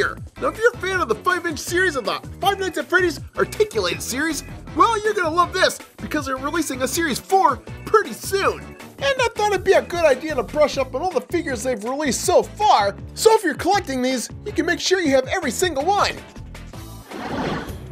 figure. Now if you're a fan of the 5-inch series of the Five Nights at Freddy's Articulated series, well, you're gonna love this because they're releasing a Series 4 pretty soon. And I thought it'd be a good idea to brush up on all the figures they've released so far, so if you're collecting these, you can make sure you have every single one.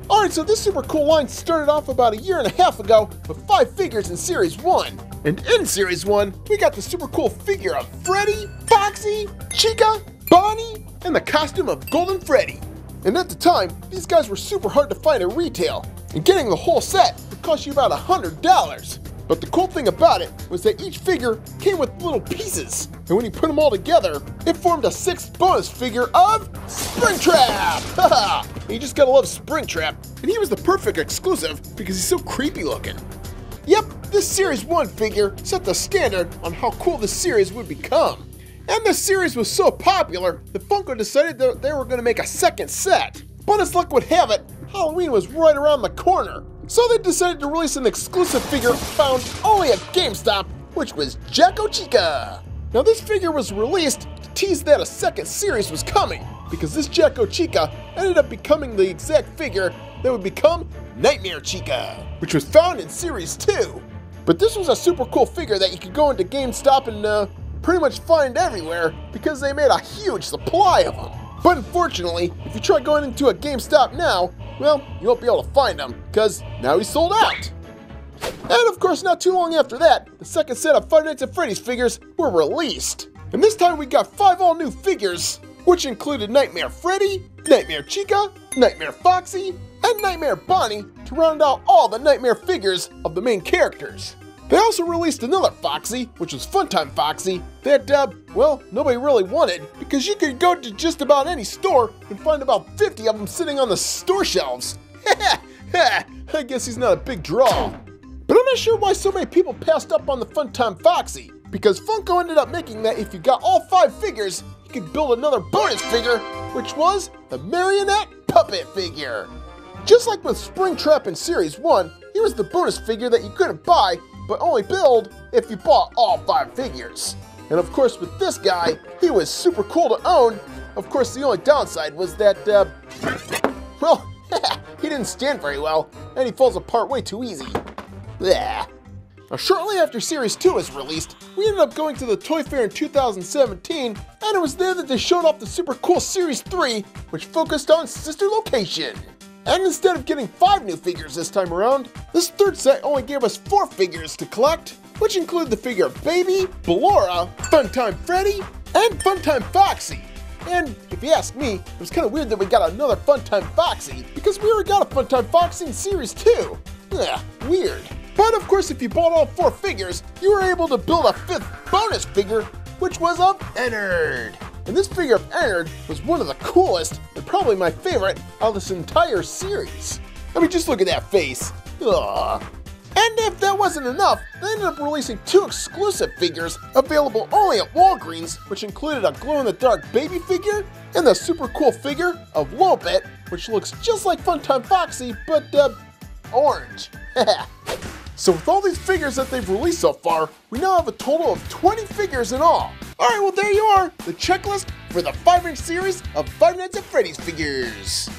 Alright, so this super cool line started off about 1.5 years ago with 5 figures in Series 1. And in Series 1, we got the super cool figure of Freddy, Foxy, Chica, Bonnie, and the costume of Golden Freddy. And at the time, these guys were super hard to find at retail, and getting the whole set would cost you about $100. But the cool thing about it was that each figure came with little pieces, and when you put them all together, it formed a 6th bonus figure of Springtrap! Haha! You just gotta love Springtrap, and he was the perfect exclusive because he's so creepy looking. Yep, this Series 1 figure set the standard on how cool this series would become. And this series was so popular that Funko decided that they were going to make a second set. But as luck would have it, Halloween was right around the corner. So they decided to release an exclusive figure found only at GameStop, which was Jacko Chica. Now this figure was released to tease that a second series was coming, because this Jacko Chica ended up becoming the exact figure that would become Nightmare Chica, which was found in Series 2. But this was a super cool figure that you could go into GameStop and pretty much find everywhere because they made a huge supply of them. But unfortunately, if you try going into a GameStop now, well, you won't be able to find them because now he's sold out. And of course, not too long after that, the second set of Five Nights at Freddy's figures were released. And this time we got 5 all new figures, which included Nightmare Freddy, Nightmare Chica, Nightmare Foxy, and Nightmare Bonnie to round out all the Nightmare figures of the main characters. They also released another Foxy, which was Funtime Foxy, that, well, nobody really wanted because you could go to just about any store and find about 50 of them sitting on the store shelves. I guess he's not a big draw. But I'm not sure why so many people passed up on the Funtime Foxy, because Funko ended up making that if you got all 5 figures, you could build another bonus figure, which was the Marionette Puppet figure. Just like with Springtrap in Series 1, he was the bonus figure that you couldn't buy, but only build if you bought all 5 figures. And of course with this guy, he was super cool to own. Of course the only downside was that, well, he didn't stand very well, and he falls apart way too easy. Blech. Now shortly after Series 2 was released, we ended up going to the Toy Fair in 2017, and it was there that they showed off the super cool Series 3, which focused on Sister Location. And instead of getting 5 new figures this time around, this third set only gave us 4 figures to collect, which include the figure of Baby, Ballora, Funtime Freddy, and Funtime Foxy. And if you ask me, it was kind of weird that we got another Funtime Foxy, because we already got a Funtime Foxy in Series 2. Weird. But of course, if you bought all 4 figures, you were able to build a 5th bonus figure, which was of Ennard. And this figure of Ennard was one of the coolest, and probably my favorite, of this entire series. I mean, just look at that face. Ugh. And if that wasn't enough, they ended up releasing 2 exclusive figures available only at Walgreens, which included a glow-in-the-dark baby figure and the super cool figure of Lopet, which looks just like Funtime Foxy, but, orange. So with all these figures that they've released so far, we now have a total of 20 figures in all. Alright, well there you are, the checklist for the 5-inch series of Five Nights at Freddy's figures.